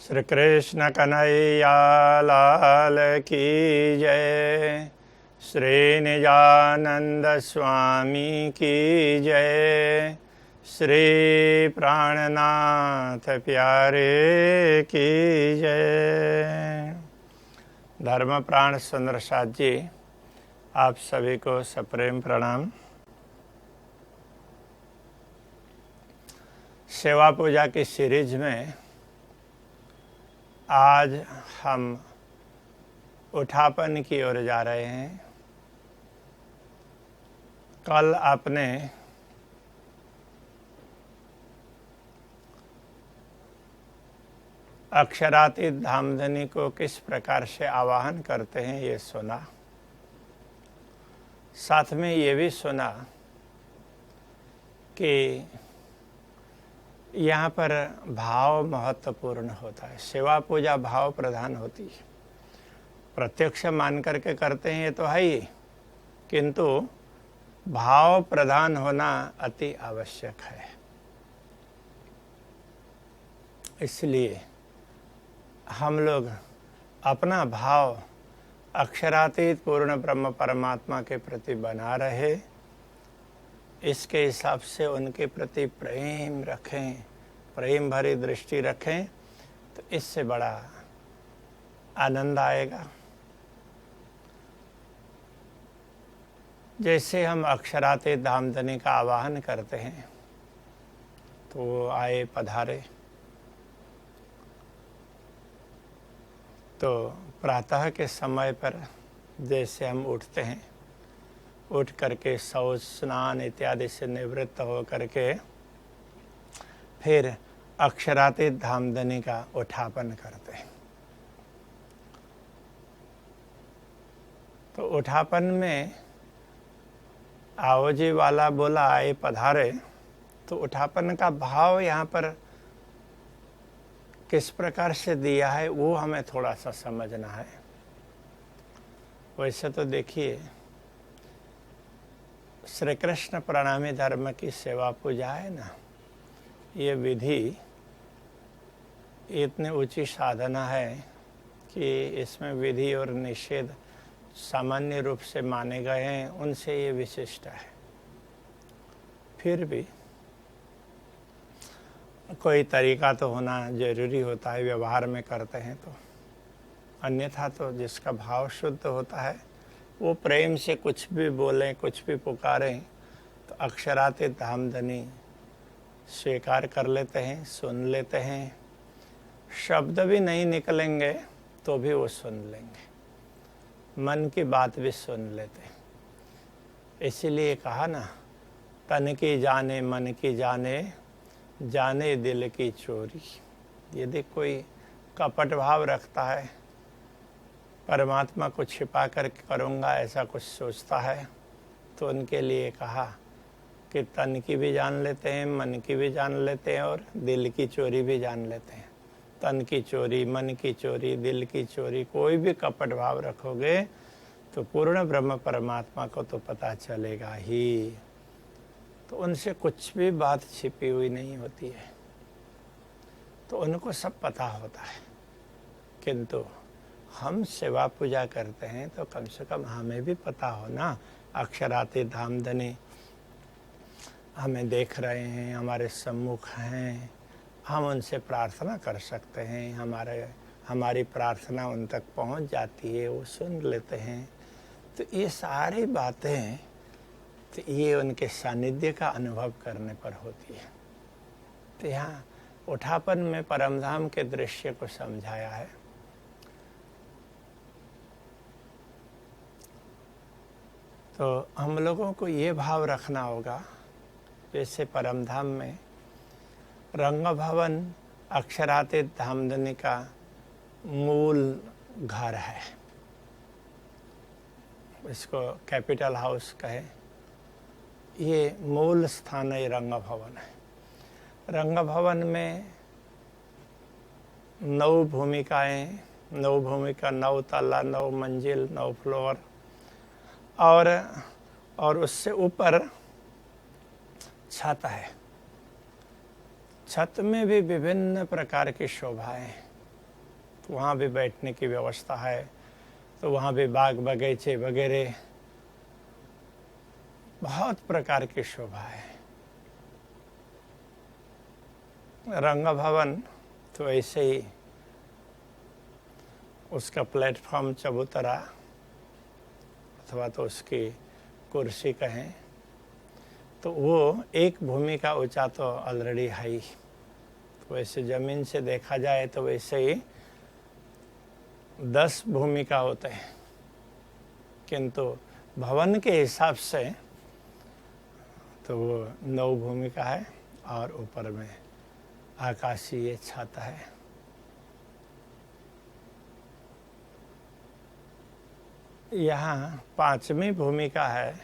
श्री कृष्ण कन्हैया लाल की जय। श्री निजानंद स्वामी की जय। श्री प्राणनाथ प्यारे की जय। धर्म प्राण सुंदर साथ जी, आप सभी को सप्रेम प्रणाम। सेवा पूजा की सीरीज में आज हम उठापन की ओर जा रहे हैं। कल आपने अक्षरातीत धामधनी को किस प्रकार से आवाहन करते हैं ये सुना। साथ में ये भी सुना कि यहाँ पर भाव महत्वपूर्ण होता है। सेवा पूजा भाव प्रधान होती है। प्रत्यक्ष मान करके करते हैं ये तो है ही, किंतु भाव प्रधान होना अति आवश्यक है। इसलिए हम लोग अपना भाव अक्षरातीत पूर्ण ब्रह्म परमात्मा के प्रति बना रहे, इसके हिसाब से उनके प्रति प्रेम रखें, प्रेम भरी दृष्टि रखें, तो इससे बड़ा आनंद आएगा। जैसे हम अक्षरातीत धामधनी का आवाहन करते हैं तो वो आए पधारे। तो प्रातः के समय पर जैसे हम उठते हैं, उठ करके शौच स्नान इत्यादि से निवृत्त हो करके फिर अक्षरातीत धामधनी का उठापन करते हैं। तो उठापन में आओ जी वाला बोला आए पधारे, तो उठापन का भाव यहाँ पर किस प्रकार से दिया है वो हमें थोड़ा सा समझना है। वैसे तो देखिए, श्री कृष्ण प्रणामी धर्म की सेवा पूजा है ना, ये विधि इतनी ऊंची साधना है कि इसमें विधि और निषेध सामान्य रूप से माने गए हैं, उनसे ये विशिष्ट है। फिर भी कोई तरीका तो होना जरूरी होता है, व्यवहार में करते हैं तो। अन्यथा तो जिसका भाव शुद्ध होता है वो प्रेम से कुछ भी बोलें, कुछ भी पुकारें, तो अक्षरातीत धामधनी स्वीकार कर लेते हैं, सुन लेते हैं। शब्द भी नहीं निकलेंगे तो भी वो सुन लेंगे, मन की बात भी सुन लेते हैं। इसीलिए कहा ना, तन की जाने मन की जाने, जाने दिल की चोरी। यदि कोई कपट भाव रखता है, परमात्मा को छिपा कर करूँगा ऐसा कुछ सोचता है, तो उनके लिए कहा कि तन की भी जान लेते हैं, मन की भी जान लेते हैं और दिल की चोरी भी जान लेते हैं। तन की चोरी, मन की चोरी, दिल की चोरी, कोई भी कपट भाव रखोगे तो पूर्ण ब्रह्म परमात्मा को तो पता चलेगा ही। तो उनसे कुछ भी बात छिपी हुई नहीं होती है, तो उनको सब पता होता है। किंतु हम सेवा पूजा करते हैं तो कम से कम हमें भी पता हो ना। अक्षरातीत धामधनी हमें देख रहे हैं, हमारे सम्मुख हैं, हम उनसे प्रार्थना कर सकते हैं। हमारी प्रार्थना उन तक पहुंच जाती है, वो सुन लेते हैं। तो ये सारी बातें तो ये उनके सानिध्य का अनुभव करने पर होती है। तो यहाँ उठापन में परमधाम के दृश्य को समझाया है। तो हम लोगों को ये भाव रखना होगा, जैसे परमधाम में रंग भवन अक्षरातीत धामधनी का मूल घर है। इसको कैपिटल हाउस कहे, ये मूल स्थान है। रंग भवन है। रंग भवन में 9 भूमिकाएं, 9 भूमिका, 9 तल्ला, 9 मंजिल, 9 फ्लोर, और उससे ऊपर छत है। छत में भी विभिन्न प्रकार की शोभाएं, तो वहाँ भी बैठने की व्यवस्था है। तो वहाँ भी बाग बगीचे वगैरह बहुत प्रकार की शोभा है। रंग भवन तो ऐसे ही उसका प्लेटफॉर्म चबूतरा अथवा तो उसकी कुर्सी कहें तो वो एक भूमि का ऊंचा तो ऑलरेडी है ही। तो वैसे ज़मीन से देखा जाए तो वैसे ही 10 भूमि का होते हैं, किंतु भवन के हिसाब से तो वो 9 भूमि का है और ऊपर में आकाशीय छत है। यहाँ 5वीं भूमिका है,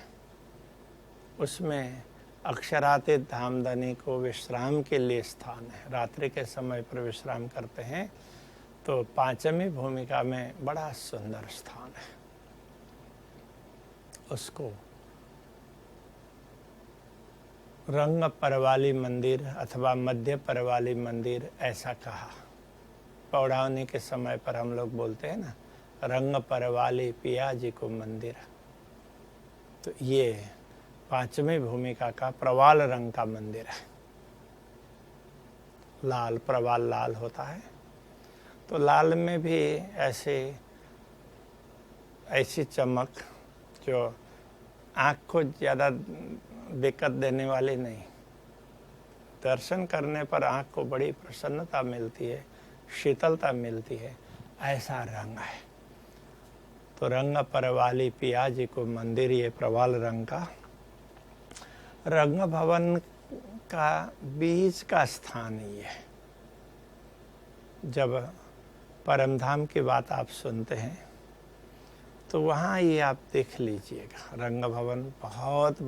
उसमें अक्षरातीत धामधनी को विश्राम के लिए स्थान है। रात्रि के समय पर विश्राम करते हैं तो 5वीं भूमिका में बड़ा सुंदर स्थान है। उसको रंग परवाली मंदिर अथवा मध्य परवाली मंदिर ऐसा कहा। पौड़ावनी के समय पर हम लोग बोलते हैं ना, रंग परवाली पिया जी को मंदिर। तो ये 5वीं भूमिका का प्रवाल रंग का मंदिर है। लाल, प्रवाल लाल होता है, तो लाल में भी ऐसी चमक जो आँख को ज़्यादा दिक्कत देने वाली नहीं। दर्शन करने पर आँख को बड़ी प्रसन्नता मिलती है, शीतलता मिलती है, ऐसा रंग है। तो रंग परवाली पिया जी को मंदिर, ये प्रवाल रंग का। रंग भवन का बीच का स्थान ये है। जब परमधाम की बात आप सुनते हैं तो वहाँ ये आप देख लीजिएगा। रंग भवन बहुत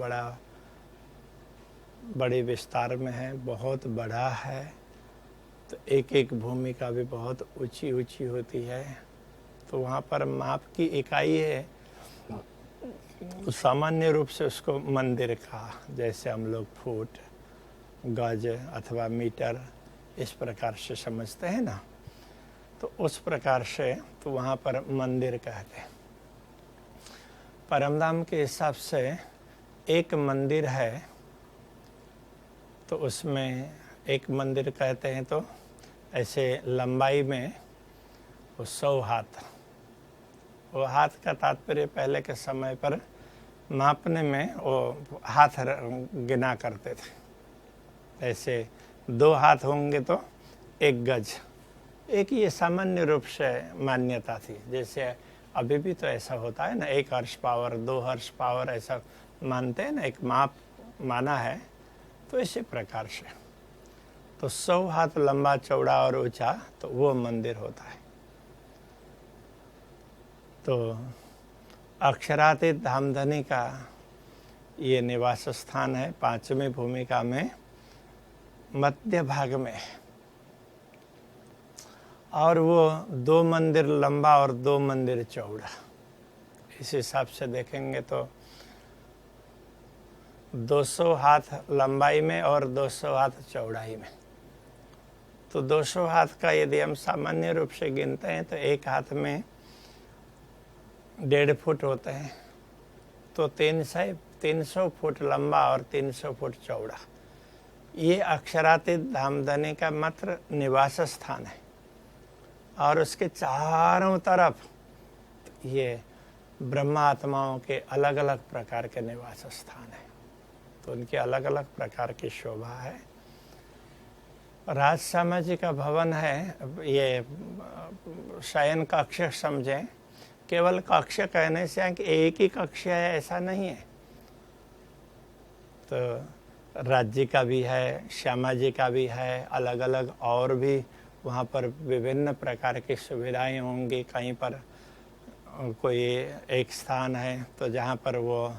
बड़े विस्तार में है, बहुत बड़ा है। तो एक एक भूमिका भी बहुत ऊंची ऊंची होती है। तो वहाँ पर माप की इकाई है, सामान्य रूप से उसको मंदिर का, जैसे हम लोग फुट, गज अथवा मीटर इस प्रकार से समझते हैं ना, तो उस प्रकार से तो वहाँ पर मंदिर कहते हैं। परमधाम के हिसाब से एक मंदिर है, तो उसमें एक मंदिर कहते हैं तो ऐसे लंबाई में वो 100 हाथ। वो हाथ का तात्पर्य पहले के समय पर मापने में वो हाथ गिना करते थे। ऐसे 2 हाथ होंगे तो 1 गज, एक ये सामान्य रूप से मान्यता थी। जैसे अभी भी तो ऐसा होता है ना, 1 हॉर्स पावर, 2 हॉर्स पावर ऐसा मानते हैं ना, एक माप माना है। तो इसी प्रकार से तो 100 हाथ लंबा, चौड़ा और ऊंचा तो वो मंदिर होता है। तो अक्षरातीत धामधनी का ये निवास स्थान है। 5वीं भूमिका में मध्य भाग में, और वो 2 मंदिर लंबा और 2 मंदिर चौड़ा। इस हिसाब से देखेंगे तो 200 हाथ लंबाई में और 200 हाथ चौड़ाई में। तो 200 हाथ का यदि हम सामान्य रूप से गिनते हैं तो एक हाथ में 1.5 फुट होते हैं, तो 300 फुट लंबा और 300 फुट चौड़ा। ये अक्षरातीत धामधनी का मात्र निवास स्थान है। और उसके चारों तरफ ये ब्रह्मा आत्माओं के अलग अलग प्रकार के निवास स्थान है। तो उनकी अलग अलग प्रकार की शोभा है। राज समाजी का भवन है, ये शयन कक्ष समझें। केवल कक्ष कहने से कि एक ही कक्ष है ऐसा नहीं है। तो राज्य का भी है, श्यामा जी का भी है, अलग अलग और भी वहाँ पर विभिन्न प्रकार की सुविधाएं होंगी। कहीं पर कोई एक स्थान है तो जहाँ पर वो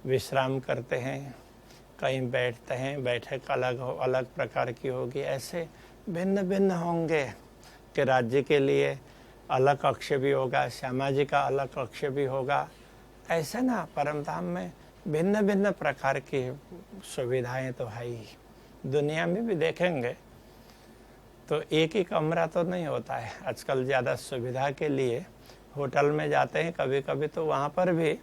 विश्राम करते हैं, कहीं बैठते हैं, बैठक अलग प्रकार की होगी। ऐसे भिन्न भिन्न होंगे कि राज्य के लिए अलग कक्ष भी होगा, श्यामा जी का अलग कक्ष भी होगा। ऐसे ना परमधाम में भिन्न भिन्न प्रकार की सुविधाएं तो है ही। दुनिया में भी देखेंगे तो एक ही कमरा तो नहीं होता है। आजकल ज़्यादा सुविधा के लिए होटल में जाते हैं कभी कभी, तो वहाँ पर भी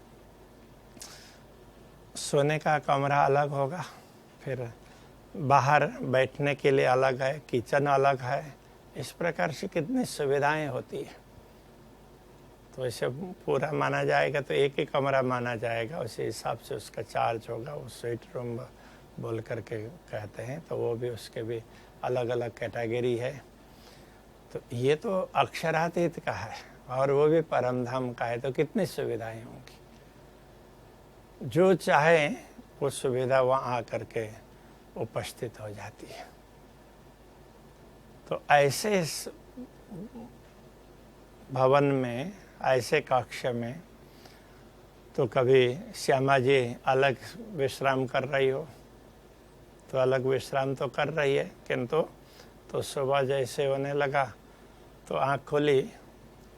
सोने का कमरा अलग होगा, फिर बाहर बैठने के लिए अलग है, किचन अलग है। इस प्रकार से कितनी सुविधाएं होती है। तो इसे पूरा माना जाएगा तो एक ही कमरा माना जाएगा, उसी हिसाब से उसका चार्ज होगा। वो स्वीट रूम बोल करके कहते हैं, तो वो भी उसके भी अलग अलग कैटेगरी है। तो ये तो अक्षरातीत का है और वो भी परम धाम का है, तो कितनी सुविधाएं होंगी। जो चाहे वो सुविधा वहाँ आकर के उपस्थित हो जाती है। तो ऐसे भवन में, ऐसे कक्ष में तो कभी श्यामा जी अलग विश्राम कर रही हो, तो अलग विश्राम तो कर रही है, किंतु तो सुबह जैसे होने लगा तो आँख खोली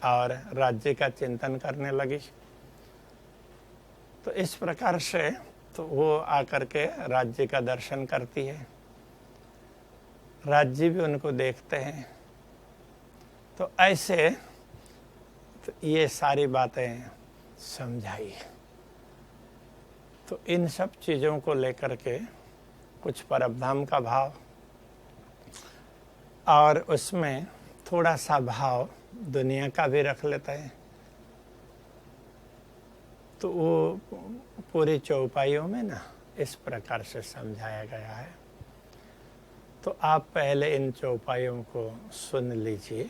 और राज्य का चिंतन करने लगी। तो इस प्रकार से तो वो आकर के राज्य का दर्शन करती है, राज्य भी उनको देखते हैं। तो ऐसे तो ये सारी बातें समझाई। तो इन सब चीज़ों को लेकर के कुछ परमधाम का भाव और उसमें थोड़ा सा भाव दुनिया का भी रख लेते हैं। तो वो पूरी चौपाइयों में ना इस प्रकार से समझाया गया है। तो आप पहले इन चौपाइयों को सुन लीजिए।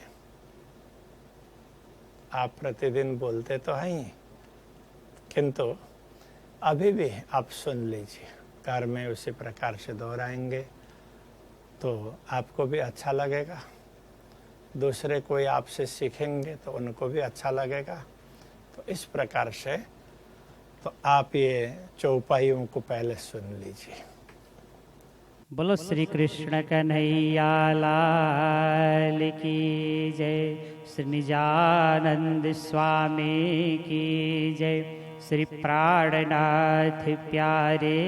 आप प्रतिदिन बोलते तो हैं, किंतु अभी भी आप सुन लीजिए। घर में उसी प्रकार से दोहराएंगे तो आपको भी अच्छा लगेगा, दूसरे कोई आपसे सीखेंगे तो उनको भी अच्छा लगेगा। तो इस प्रकार से तो आप ये चौपाइयों को पहले सुन लीजिए। बोलो श्री कृष्ण कन्हैया लाल की जय, श्री निजानंद स्वामी की जय, श्री प्राणनाथ प्यारे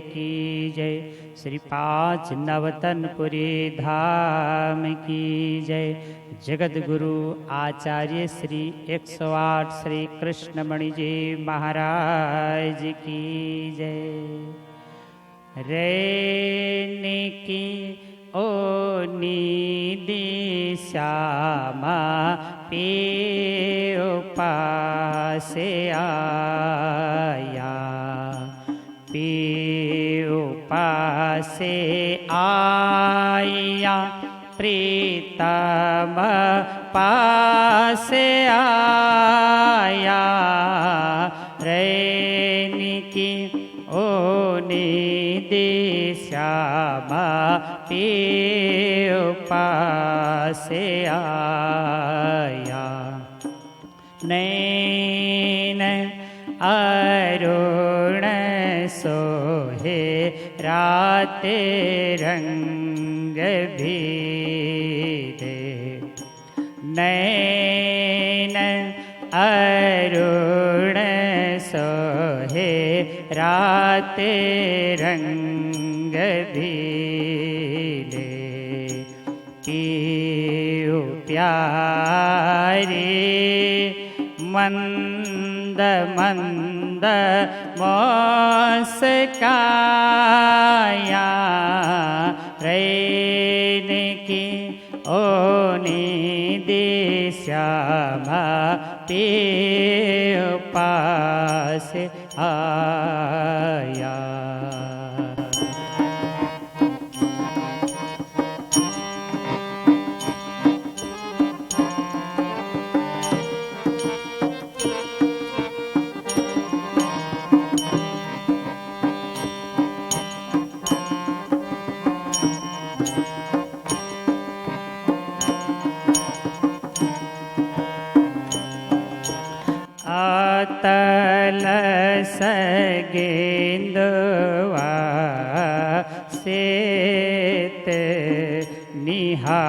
की जय, श्री पाँच नवतनपुरी धाम की जय। जगत गुरु आचार्य श्री 108 श्री कृष्णमणि जी महाराज की जय। रेने की ओ निधि श्यामा पे उपास आया, पे उपास आया, प्रीतम पास आया। रेने की ओ निधि श्यामा पे उपास आया। नैन अरुण सोहे रात रंग भीदे, नैन अरुण सोहे रात रंग भीले। पीऊ प्यारे मंद मंद मुस्काया, रैन की ओ निधि श्यामा पे उपास आया। आतल सगेंदवा सेत निहाले,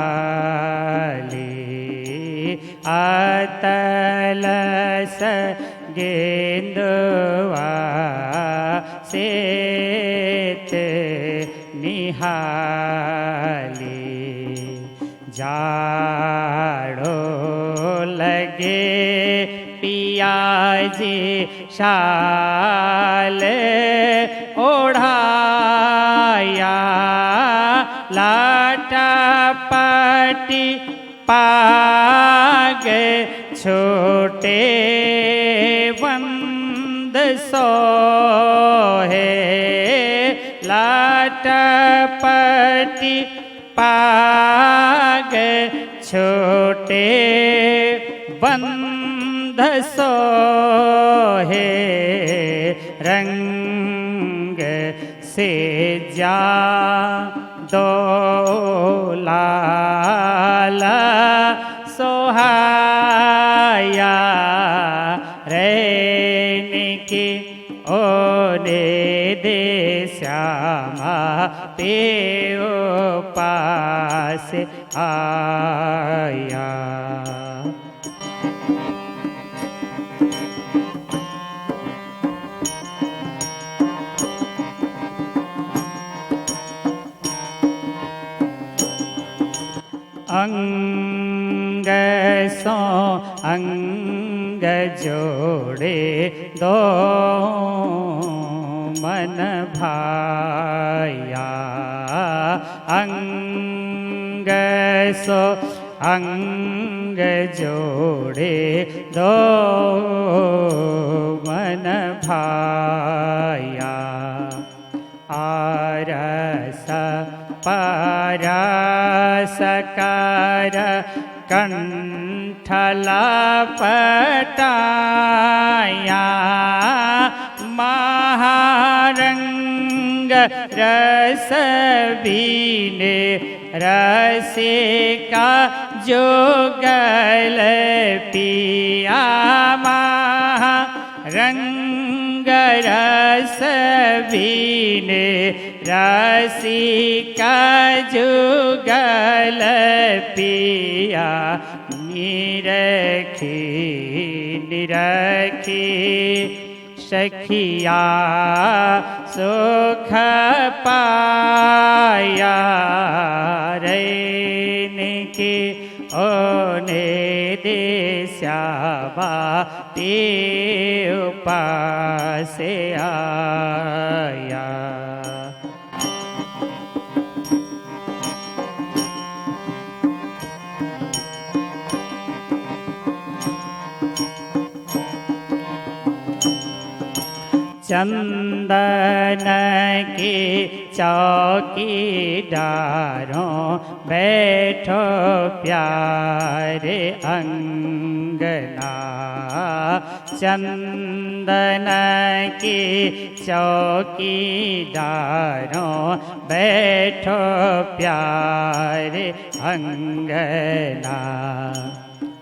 आतल सगेंदवा सेत निहाले। जी शाल ओढ़ाया, लाटा पटी पाग छोटे बंद सोहे, लाटा पटी पाग छोटे बंद सोहे, रंग से जा दो लाला सोहाया, रहने की ओने दे श्यामा ते पास आया। अंग सो अंग जोड़े दो मन भाया, अंग सो अंग जोड़े दो मन भाया, आरस पारसकार कंठला पटाया, महारंग रस बीने रसिका जोगल पिया, महारंग रस बीने रसिका जुगल पिया, निरखी निरखी सखिया सुख पाया, रहने की ओने दे श्यामा ते पास आया। चंदन की चौकीदारों बैठो प्यारे अंगना, चंदन की चौकीदारों बैठो प्यारे अंगना,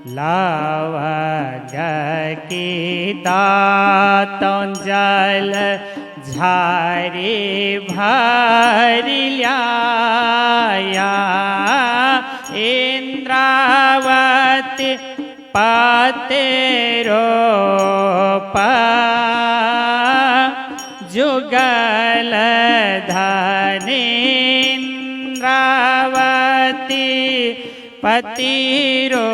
लावग की दातों जल झारी भरी लाया, इंद्रावती पाते रोपा जुगल धनी, इंद्रावती पतिरूप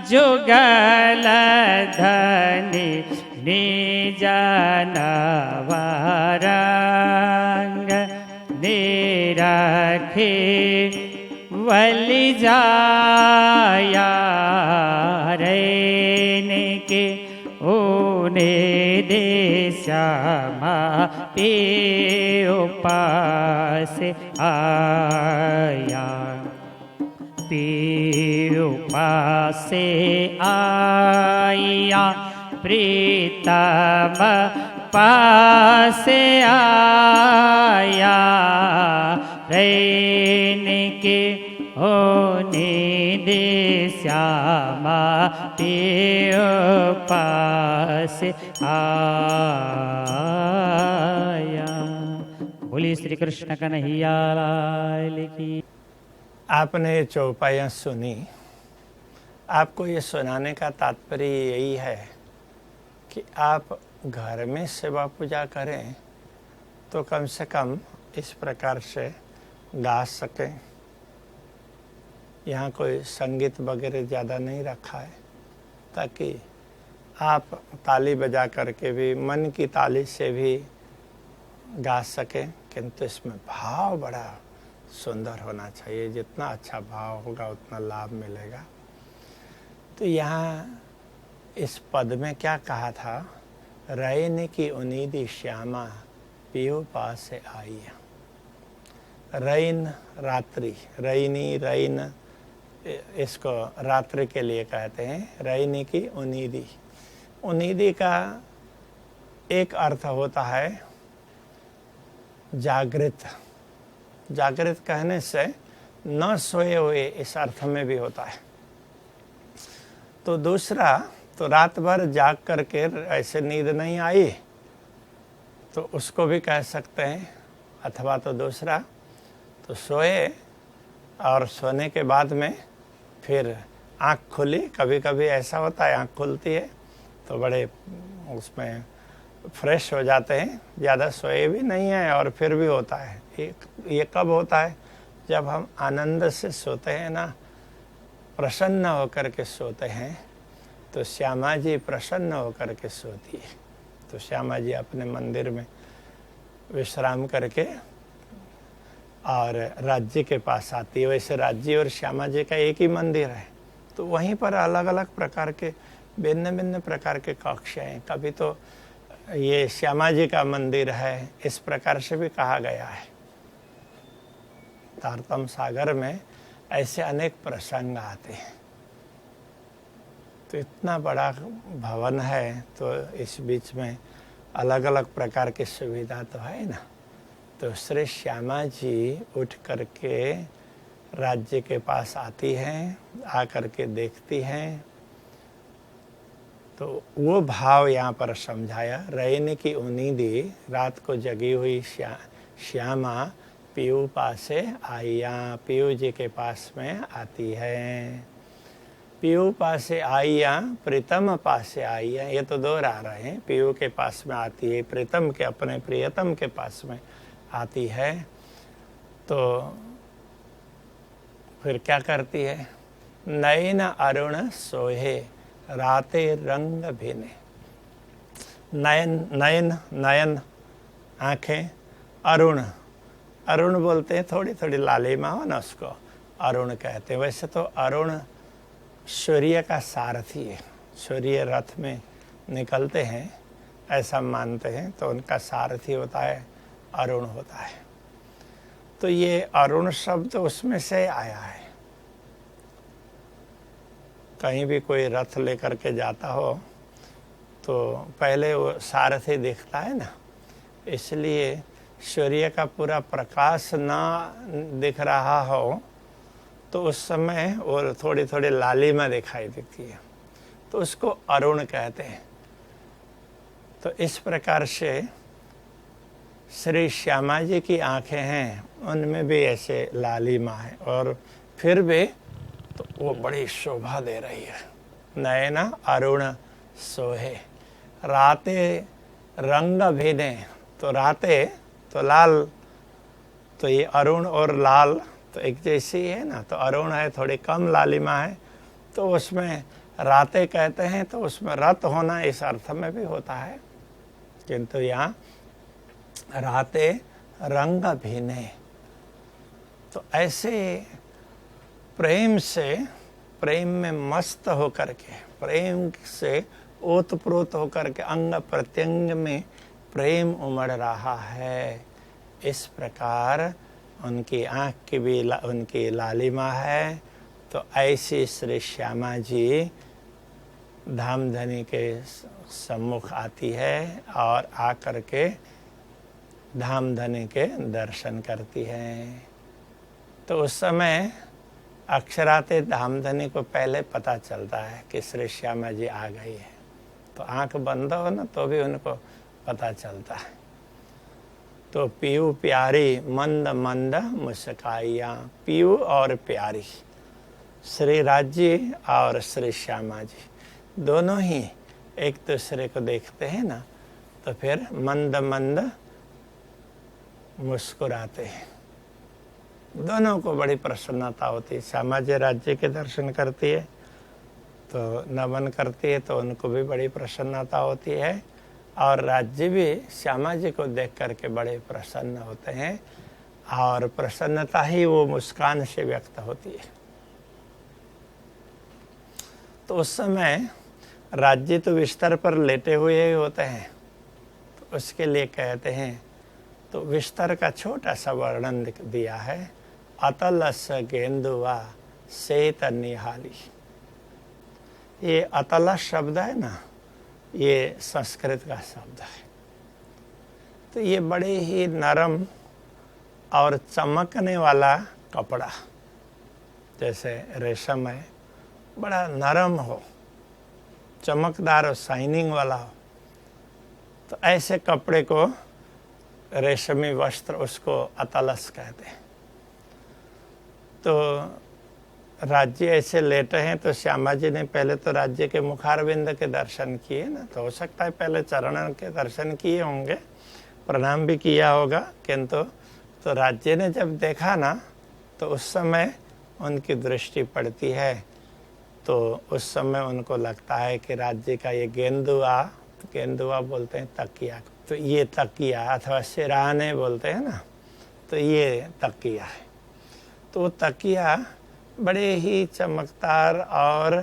जुगल धनी, निजनवरंग निरखी वली जाया, रहने के ऊने दे श्यामा पे पास आया, पे पास आया, प्रीतम पास आया, रहने के होने दे श्यामा ते पास आया। बोलिए श्री कृष्ण कन्हैया लाल की। आपने ये चौपाइयाँ सुनी। आपको ये सुनाने का तात्पर्य यही है कि आप घर में सेवा पूजा करें तो कम से कम इस प्रकार से गा सकें, यहाँ कोई संगीत वगैरह ज़्यादा नहीं रखा है, ताकि आप ताली बजा करके भी, मन की ताली से भी गा सकें, किंतु इसमें भाव बड़ा सुंदर होना चाहिए। जितना अच्छा भाव होगा उतना लाभ मिलेगा। तो यहाँ इस पद में क्या कहा था? रैन की उनीदी श्यामा पियो पास से आई। रैन रात्रि, रैनी, रैन इसको रात्रि के लिए कहते हैं। रैनी की उनीदी, उनीदी का एक अर्थ होता है जागृत। जागृत कहने से न सोए हुए इस अर्थ में भी होता है। तो दूसरा, तो रात भर जाग करके ऐसे नींद नहीं आई तो उसको भी कह सकते हैं। अथवा तो दूसरा, तो सोए और सोने के बाद में फिर आँख खुली। कभी कभी ऐसा होता है आँख खुलती है तो बड़े उसमें फ्रेश हो जाते हैं, ज़्यादा सोए भी नहीं है और फिर भी होता है। ये कब होता है? जब हम आनंद से सोते हैं ना, प्रसन्न होकर के सोते हैं, तो श्यामा जी प्रसन्न होकर के सोती है। तो श्यामा जी अपने मंदिर में विश्राम करके और राज्य के पास आती है। वैसे राज्य और श्यामा जी का एक ही मंदिर है, तो वहीं पर अलग अलग प्रकार के भिन्न भिन्न प्रकार के कक्ष हैं। कभी तो ये श्यामा जी का मंदिर है, इस प्रकार से भी कहा गया है। तारतम सागर में ऐसे अनेक प्रसंग आते हैं। तो इतना बड़ा भवन है, तो इस बीच में अलग अलग प्रकार की सुविधा तो है ना। तो श्री श्यामा जी उठ करके राज्य के पास आती हैं, आकर के देखती हैं। तो वो भाव यहाँ पर समझाया। रैन की उनीदी, रात को जगी हुई श्यामा पीयू पासे आइया, पीयू जी के पास में आती है। पीयू पासे आइया, प्रीतम पासे आइया, ये तो दोहरा रहे हैं। पीयू के पास में आती है, प्रीतम के, अपने प्रियतम के पास में आती है। तो फिर क्या करती है? नयन अरुण सोहे राते रंग भिने। नयन, नयन, नयन आंखें, अरुण, अरुण बोलते हैं, थोड़ी थोड़ी लालिमा हो ना, उसको अरुण कहते हैं। वैसे तो अरुण सूर्य का सारथी है, सूर्य रथ में निकलते हैं ऐसा मानते हैं, तो उनका सारथी होता है, अरुण होता है। तो ये अरुण शब्द उसमें से आया है। कहीं भी कोई रथ लेकर के जाता हो तो पहले वो सारथी दिखता है ना, इसलिए सूर्य का पूरा प्रकाश ना दिख रहा हो तो उस समय वो थोड़ी थोड़ी लालिमा दिखाई देती है, तो उसको अरुण कहते हैं। तो इस प्रकार से श्री श्यामा जी की आंखें हैं, उनमें भी ऐसे लालिमा है, और फिर भी तो वो बड़ी शोभा दे रही है। नयना अरुण सोहे राते रंग भिने। तो राते तो लाल, तो ये अरुण और लाल तो एक जैसी है ना। तो अरुण है, थोड़ी कम लालिमा है, तो उसमें राते कहते हैं, तो उसमें रत होना इस अर्थ में भी होता है। किंतु यहाँ राते रंग भिने, तो ऐसे प्रेम से, प्रेम में मस्त होकर के, प्रेम से ओतप्रोत होकर के अंग प्रत्यंग में प्रेम उमड़ रहा है। इस प्रकार उनकी आँख की भी उनकी लालिमा है। तो ऐसी श्री श्यामा जी धामधनी के सम्मुख आती है और आकर के धामधनी के दर्शन करती है। तो उस समय अक्षराते धामधनी को पहले पता चलता है कि श्री श्यामा जी आ गई है। तो आंख बंद हो ना तो भी उनको पता चलता है। तो पीयू प्यारी मंद मंद मुस्काइया, पीयू और प्यारी, श्री राज्य और श्री श्यामा जी दोनों ही एक दूसरे को देखते हैं ना, तो फिर मंद मंद मुस्कुराते हैं। दोनों को बड़ी प्रसन्नता होती है। श्यामा जी राज्य के दर्शन करती है तो नमन करती है तो उनको भी बड़ी प्रसन्नता होती है, और राज्य भी श्यामा जी को देख करके बड़े प्रसन्न होते हैं, और प्रसन्नता ही वो मुस्कान से व्यक्त होती है। तो उस समय राज्य तो बिस्तर पर लेटे हुए ही होते हैं, तो उसके लिए कहते हैं, तो बिस्तर का छोटा सा वर्णन दिया है, अतलस गेंदुआ सेत निहाली। ये अतलस शब्द है ना, ये संस्कृत का शब्द है। तो ये बड़े ही नरम और चमकने वाला कपड़ा, जैसे रेशम है, बड़ा नरम हो, चमकदार और शाइनिंग वाला हो, तो ऐसे कपड़े को रेशमी वस्त्र, उसको अतलस कहते हैं। तो राज्य ऐसे लेटे हैं, तो श्यामा जी ने पहले तो राज्य के मुखारविंद के दर्शन किए ना, तो हो सकता है पहले चरण के दर्शन किए होंगे, प्रणाम भी किया होगा, किंतु तो राज्य ने जब देखा ना, तो उस समय उनकी दृष्टि पड़ती है, तो उस समय उनको लगता है कि राज्य का ये गेंदुआ बोलते हैं तकिया, तो ये तकिया अथवा सिरहाने बोलते हैं ना, तो ये तकिया है। तो वो तकिया बड़े ही चमकदार और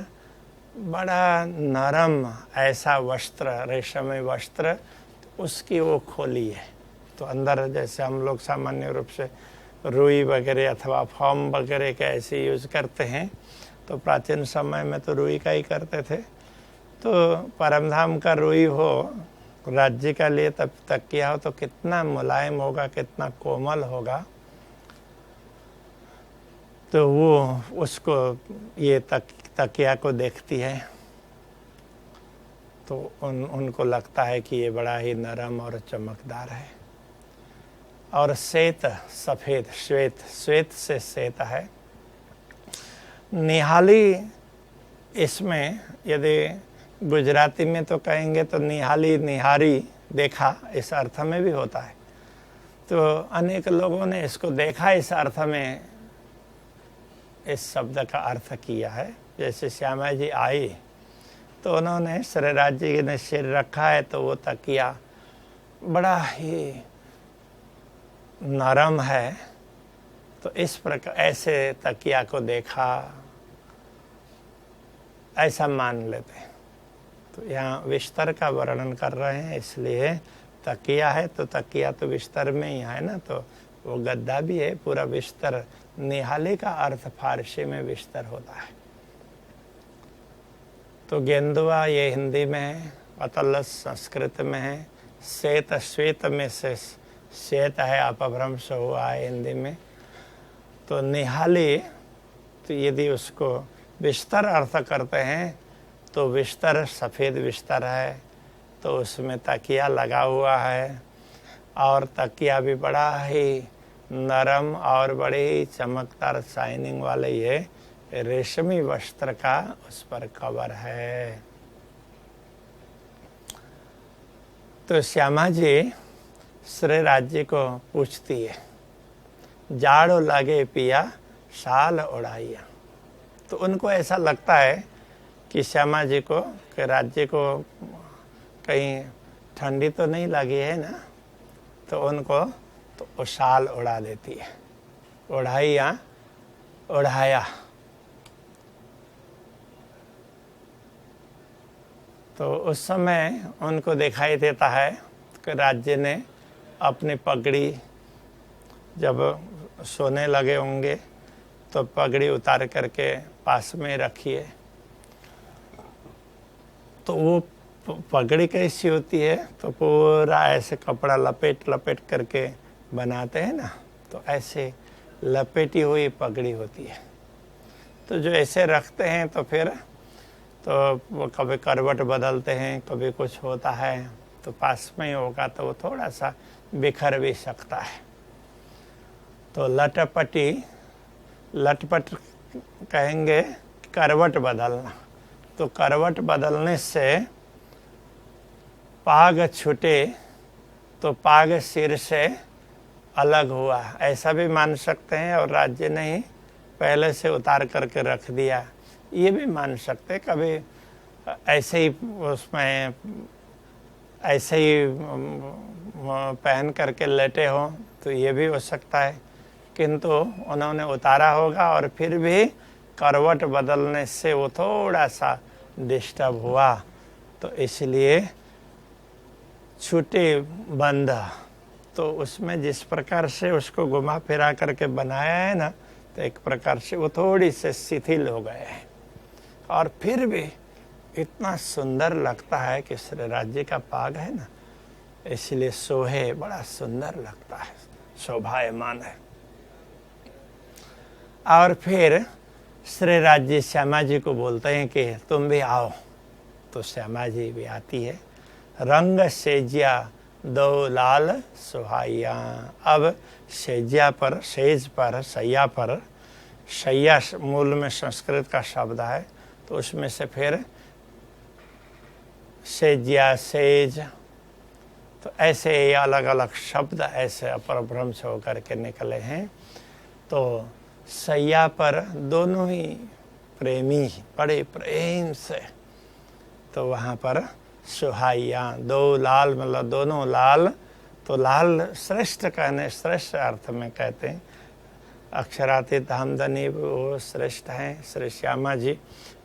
बड़ा नरम ऐसा वस्त्र, रेशमी वस्त्र, उसकी वो खोली है। तो अंदर जैसे हम लोग सामान्य रूप से रुई वगैरह अथवा फॉर्म वगैरह का ऐसे यूज़ करते हैं, तो प्राचीन समय में तो रुई का ही करते थे। तो परमधाम का रुई हो, राज्य का लिए तब तकिया हो, तो कितना मुलायम होगा, कितना कोमल होगा। तो वो उसको ये तकिया को देखती है, तो उनको लगता है कि ये बड़ा ही नरम और चमकदार है। और श्वेत, सफ़ेद, श्वेत से श्वेत है। निहाली, इसमें यदि गुजराती में तो कहेंगे तो निहाली, निहारी, देखा, इस अर्थ में भी होता है। तो अनेक लोगों ने इसको देखा इस अर्थ में, इस शब्द का अर्थ किया है। जैसे श्यामा जी आई तो उन्होंने श्री राज्य ने सिर रखा है, तो वो तकिया बड़ा ही नरम है, तो इस प्रकार ऐसे तकिया को देखा, ऐसा मान लेते हैं। तो यहाँ बिस्तर का वर्णन कर रहे हैं, इसलिए तकिया है, तो तकिया तो बिस्तर में ही है ना, तो वो गद्दा भी है, पूरा बिस्तर। निहाली का अर्थ फारसी में बिस्तर होता है। तो गेंदुआ ये हिंदी में है, अतलस संस्कृत में है, श्वेत में से श्वेत है, अपभ्रंश हुआ है हिंदी में। तो निहाली, तो यदि उसको बिस्तर अर्थ करते हैं, तो बिस्तर सफ़ेद बिस्तर है, तो उसमें तकिया लगा हुआ है, और तकिया भी बड़ा ही नरम और बड़े ही चमकदार शाइनिंग वाले ये रेशमी वस्त्र का उस पर कवर है। तो श्यामा जी श्री राज्य को पूछती है, जाड़ो लगे पिया शाल ओढ़ाइया। तो उनको ऐसा लगता है कि श्यामा जी को, कि राज्य को कहीं ठंडी तो नहीं लगी है ना, तो उनको तो वो शाल उड़ा देती है, ओढ़ाया। तो उस समय उनको दिखाई देता है कि राज्य ने अपनी पगड़ी, जब सोने लगे होंगे तो पगड़ी उतार करके पास में रखिए। तो वो पगड़ी कैसी होती है, तो पूरा ऐसे कपड़ा लपेट करके बनाते हैं ना, तो ऐसे लपेटी हुई पगड़ी होती है। तो जो ऐसे रखते हैं, तो फिर तो वो कभी करवट बदलते हैं, कभी कुछ होता है, तो पास में ही होगा तो वो थोड़ा सा बिखर भी सकता है। तो लटपट कहेंगे करवट बदलना। तो करवट बदलने से पाग छूटे, तो पाग सिर से अलग हुआ, ऐसा भी मान सकते हैं। और राज्य नहीं पहले से उतार करके रख दिया, ये भी मान सकते। कभी ऐसे ही उसमें ऐसे ही पहन करके लेटे हो तो ये भी हो सकता है, किंतु उन्होंने उतारा होगा और फिर भी करवट बदलने से वो थोड़ा सा डिस्टर्ब हुआ, तो इसलिए छूटे बंद। तो उसमें जिस प्रकार से उसको घुमा फिरा करके बनाया है ना, तो एक प्रकार से वो थोड़ी से शिथिल हो गए हैं, और फिर भी इतना सुंदर लगता है कि श्री राज्य का पाग है ना, इसलिए सोहे बड़ा सुंदर लगता है, शोभायमान है। और फिर श्री राज्य श्यामा जी को बोलते हैं कि तुम भी आओ, तो श्यामा जी भी आती है। रंग सेजिया दो लाल सुहाइया। अब सेजिया पर, सेज पर, सैया पर, सैया मूल में संस्कृत का शब्द है, तो उसमें से फिर सेजिया, सेज, तो ऐसे ये अलग अलग शब्द ऐसे अपभ्रंश होकर के निकले हैं। तो सैया पर दोनों ही प्रेमी बड़े प्रेम से, तो वहाँ पर सुहाइया, दो लाल मतलब दोनों लाल, तो लाल श्रेष्ठ कहने, श्रेष्ठ अर्थ में कहते हैं। अक्षरातीत हमदनी वो श्रेष्ठ हैं, श्री श्यामा जी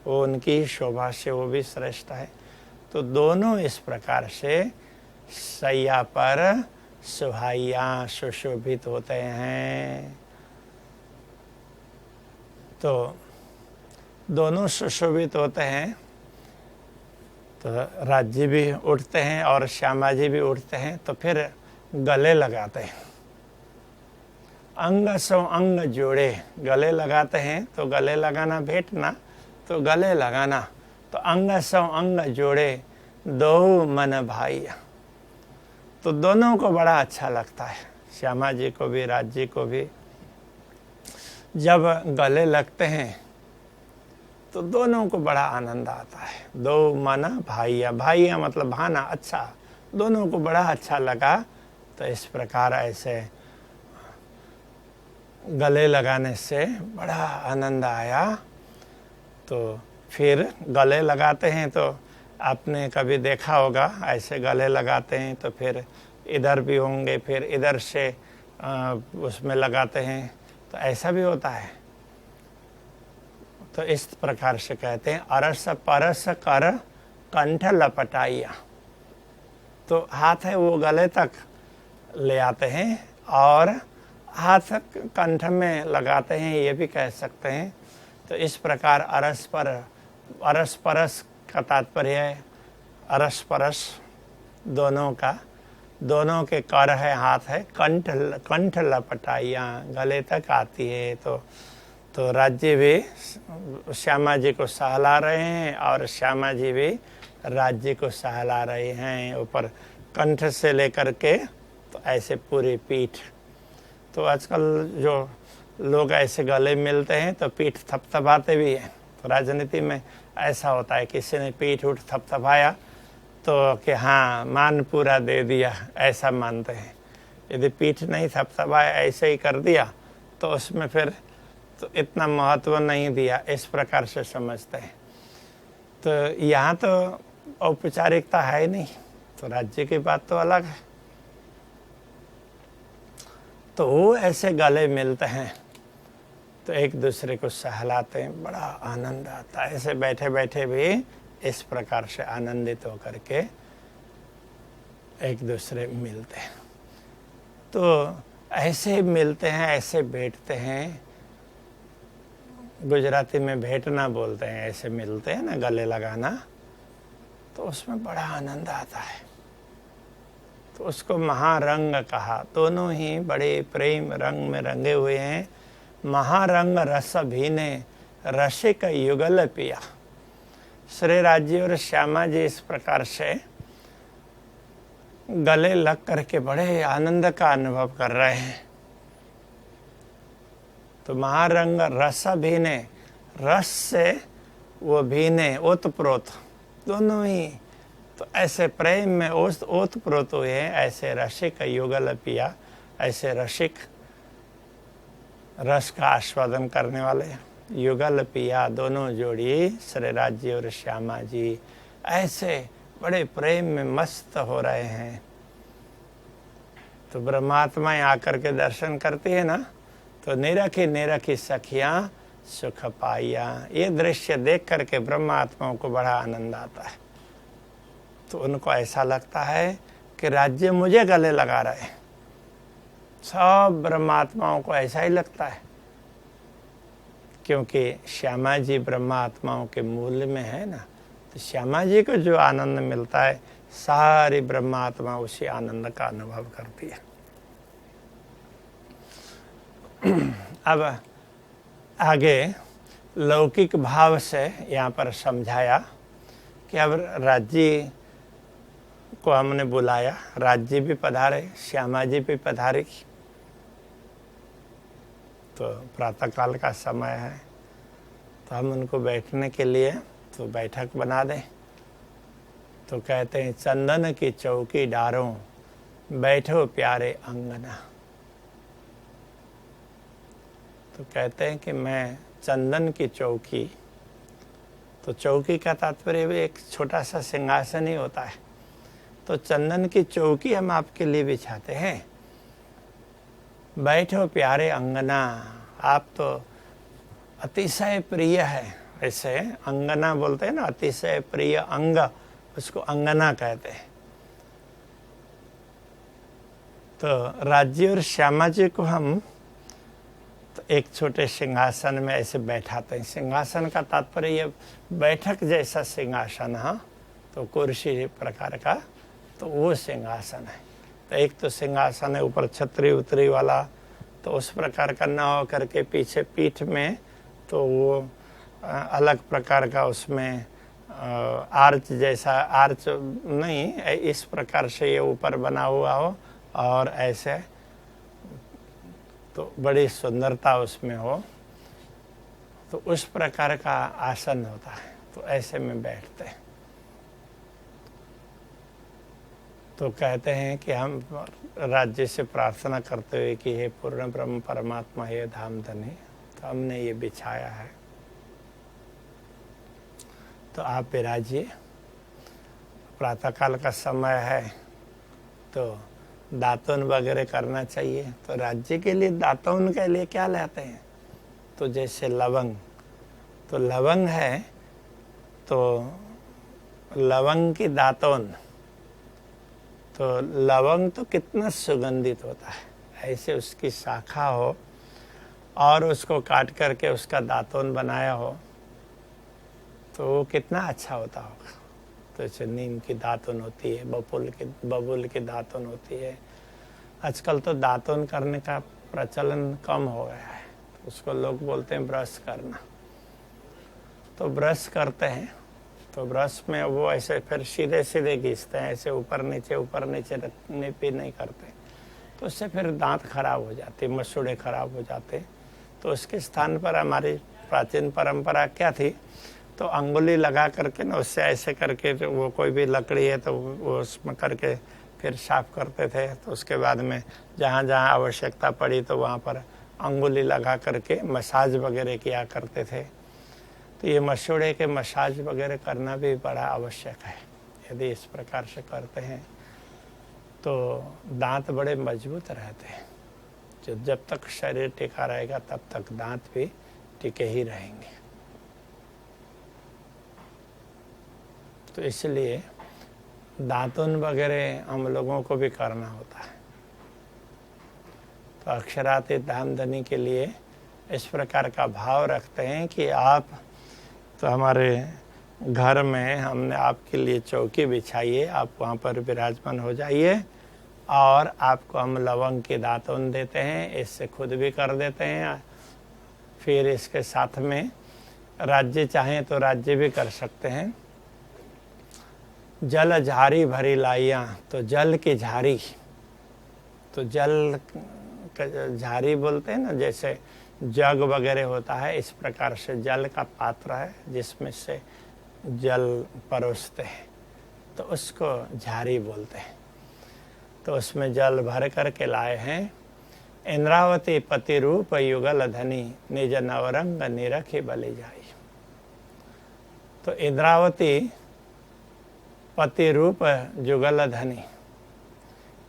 वो उनकी शोभा से वो भी श्रेष्ठ है। तो दोनों इस प्रकार से सैया पर सुहाइया सुशोभित होते हैं। तो दोनों सुशोभित होते हैं, तो राज्य भी उठते हैं और श्यामा जी भी उठते हैं, तो फिर गले लगाते हैं। अंग सो अंग जोड़े, गले लगाते हैं, तो गले लगाना भेंटना, तो गले लगाना, तो अंग सो अंग जोड़े दो मन भाई। तो दोनों को बड़ा अच्छा लगता है, श्यामा जी को भी राज्य को भी। जब गले लगते हैं तो दोनों को बड़ा आनंद आता है। दो मन भाइया, भाइया मतलब भाना, अच्छा, दोनों को बड़ा अच्छा लगा। तो इस प्रकार ऐसे गले लगाने से बड़ा आनंद आया। तो फिर गले लगाते हैं, तो आपने कभी देखा होगा ऐसे गले लगाते हैं, तो फिर इधर भी होंगे, फिर इधर से उसमें लगाते हैं, तो ऐसा भी होता है। तो इस प्रकार से कहते हैं अरस परस कर कंठ लपटाइया। तो हाथ है वो गले तक ले आते हैं और हाथ कंठ में लगाते हैं, ये भी कह सकते हैं। तो इस प्रकार अरस परस का तात्पर्य है अरस परस दोनों का, दोनों के कर है, हाथ है, कंठ लपटाइया गले तक आती है। तो राज्य भी श्यामा जी को सहला रहे हैं और श्यामा जी भी राज्य को सहला रहे हैं, ऊपर कंठ से लेकर के तो ऐसे पूरी पीठ। तो आजकल जो लोग ऐसे गले मिलते हैं तो पीठ थपथपाते भी हैं। तो राजनीति में ऐसा होता है, किसी ने पीठ उठ थपथपाया तो कि हाँ मान पूरा दे दिया, ऐसा मानते हैं। यदि पीठ नहीं थपथपाया, ऐसे ही कर दिया, तो उसमें फिर तो इतना महत्व नहीं दिया, इस प्रकार से समझते हैं। तो यहाँ तो औपचारिकता है नहीं, तो राज्य की बात तो अलग है। तो वो ऐसे गले मिलते हैं तो एक दूसरे को सहलाते हैं, बड़ा आनंद आता है। ऐसे बैठे बैठे भी इस प्रकार से आनंदित होकर के एक दूसरे मिलते हैं। तो ऐसे मिलते हैं, ऐसे बैठते हैं। गुजराती में भेंटना बोलते हैं, ऐसे मिलते हैं ना, गले लगाना, तो उसमें बड़ा आनंद आता है। तो उसको महारंग कहा। दोनों ही बड़े प्रेम रंग में रंगे हुए हैं। महारंग रस भीने रसिक युगल पिया। श्री राज्य और श्यामा जी इस प्रकार से गले लग करके बड़े आनंद का अनुभव कर रहे हैं। तो महारंग रस भीने, रस से वो भीने ओतप्रोत, दोनों ही तो ऐसे प्रेम में ओतप्रोत हुए हैं। ऐसे रसिक युगल पिया, ऐसे रसिक, रस का आस्वादन करने वाले युगल पिया दोनों जोड़ी श्री राज्य और श्यामा जी ऐसे बड़े प्रेम में मस्त हो रहे हैं। तो ब्रह्मात्मा आकर के दर्शन करती है ना, तो निरखी निरखी सखियां सुख पाइया। ये दृश्य देख करके ब्रह्मात्माओं को बड़ा आनंद आता है। तो उनको ऐसा लगता है कि राज्य मुझे गले लगा रहे हैं। सब ब्रह्मात्माओं को ऐसा ही लगता है, क्योंकि श्यामा जी ब्रह्मात्माओं के मूल में है ना। तो श्यामा जी को जो आनंद मिलता है, सारी ब्रह्मात्मा उसी आनंद का अनुभव करती है। अब आगे लौकिक भाव से यहाँ पर समझाया कि अब राज्य को हमने बुलाया, राज्य भी पधारे, श्यामा जी भी पधारे। तो प्रातःकाल का समय है, तो हम उनको बैठने के लिए तो बैठक बना दें। तो कहते हैं चंदन की चौकी डारो, बैठो प्यारे अंगना। तो कहते हैं कि मैं चंदन की चौकी, तो चौकी का तात्पर्य भी एक छोटा सा सिंहासन ही होता है। तो चंदन की चौकी हम आपके लिए बिछाते हैं। बैठो प्यारे अंगना, आप तो अतिशय प्रिय है। ऐसे अंगना बोलते हैं ना, अतिशय प्रिय अंग, उसको अंगना कहते हैं। तो राज्य और श्यामा जी को हम तो एक छोटे सिंहासन में ऐसे बैठाते हैं। सिंहासन का तात्पर्य ये बैठक जैसा सिंहासन, हाँ, तो कुर्सी प्रकार का, तो वो सिंहासन है। तो एक तो सिंहासन है ऊपर छतरी उतरी वाला, तो उस प्रकार का न हो करके पीछे पीठ में तो वो अलग प्रकार का उसमें आर्च जैसा, आर्च नहीं, इस प्रकार से ये ऊपर बना हुआ हो और ऐसे तो बड़ी सुंदरता उसमें हो, तो उस प्रकार का आसन होता है। तो ऐसे में बैठते हैं। तो कहते हैं कि हम राज्य से प्रार्थना करते हुए कि हे पूर्ण ब्रह्म परमात्मा, हे धाम धनी, तो हमने ये बिछाया है, तो आप विराजिए। प्रातःकाल का समय है, तो दातुन वगैरह करना चाहिए। तो राज्य के लिए दातुन के लिए क्या लाते हैं, तो जैसे लवंग, तो लवंग है, तो लवंग की दातुन, तो लवंग तो कितना सुगंधित होता है। ऐसे उसकी शाखा हो और उसको काट करके उसका दातुन बनाया हो, तो वो कितना अच्छा होता होगा। तो जैसे नीम की दातुन होती है, बबूल की दातुन होती है। आजकल तो दातुन करने का प्रचलन कम हो गया है, तो उसको लोग बोलते हैं ब्रश करना। तो ब्रश करते हैं, तो ब्रश में वो ऐसे फिर सीधे सीधे घिसते हैं, ऐसे ऊपर नीचे रखने पे नहीं करते, तो उससे फिर दांत खराब हो जाते, मसूड़े खराब हो जाते। तो उसके स्थान पर हमारी प्राचीन परंपरा क्या थी, तो अंगुली लगा करके ना उससे ऐसे करके, वो कोई भी लकड़ी है तो वो उसमें करके फिर साफ करते थे। तो उसके बाद में जहाँ जहाँ आवश्यकता पड़ी तो वहाँ पर अंगुली लगा करके मसाज वगैरह किया करते थे। तो ये मसूड़े के मसाज वगैरह करना भी बड़ा आवश्यक है। यदि इस प्रकार से करते हैं तो दांत बड़े मजबूत रहते हैं। जब तक शरीर टिका रहेगा तब तक दांत भी टिके ही रहेंगे। तो इसलिए दातुन वगैरह हम लोगों को भी करना होता है। तो अक्षरातीत धाम धनी के लिए इस प्रकार का भाव रखते हैं कि आप तो हमारे घर में हमने आपके लिए चौकी बिछाई है, आप वहाँ पर विराजमान हो जाइए, और आपको हम लवंग के दातुन देते हैं, इससे खुद भी कर देते हैं। फिर इसके साथ में राज्य चाहें तो राज्य भी कर सकते हैं। जल झारी भरी लाइया, तो जल की झारी, तो जल झारी बोलते हैं ना, जैसे जग वगैरह होता है, इस प्रकार से जल का पात्र है जिसमें से जल परोसते हैं, तो उसको झारी बोलते हैं। तो उसमें जल भर कर के लाए हैं इंद्रावती पति रूप युगल धनी निज नवरंग निरखी बलि जाई। तो इंद्रावती पति रूप युगल धनी,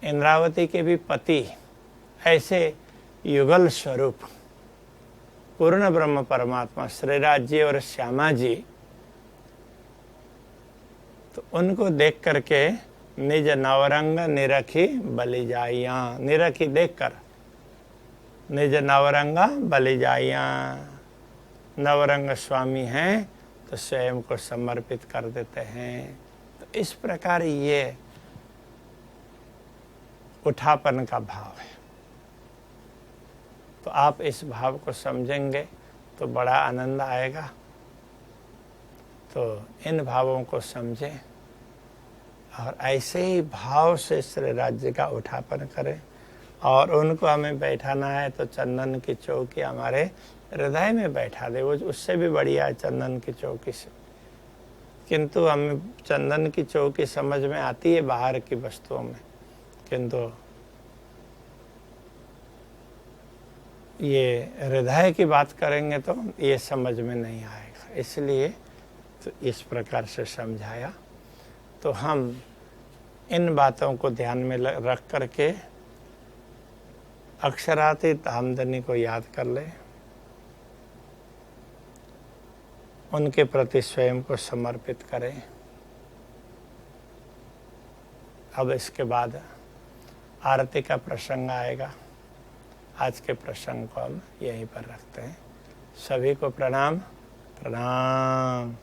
इंद्रावती के भी पति ऐसे युगल स्वरूप पूर्ण ब्रह्म परमात्मा श्रीराज जी और श्यामा जी, तो उनको देख करके निज नवरंग निरखी बलि जाइया, निरखी देखकर निज नवरंगा बलि जाइया। नवरंग स्वामी हैं तो स्वयं को समर्पित कर देते हैं। तो इस प्रकार ये उठापन का भाव है। तो आप इस भाव को समझेंगे तो बड़ा आनंद आएगा। तो इन भावों को समझें और ऐसे ही भाव से श्री राज्य का उठापन करें। और उनको हमें बैठाना है तो चंदन की चौकी हमारे हृदय में बैठा दे, वो उससे भी बढ़िया है चंदन की चौकी से। किंतु हमें चंदन की चौकी समझ में आती है बाहर की वस्तुओं में, किंतु ये हृदय की बात करेंगे तो ये समझ में नहीं आएगा। इसलिए तो इस प्रकार से समझाया। तो हम इन बातों को ध्यान में रख करके अक्षरातीत आमदनी को याद कर ले, उनके प्रति स्वयं को समर्पित करें। अब इसके बाद आरती का प्रसंग आएगा। आज के प्रसंग को हम यहीं पर रखते हैं। सभी को प्रणाम प्रणाम।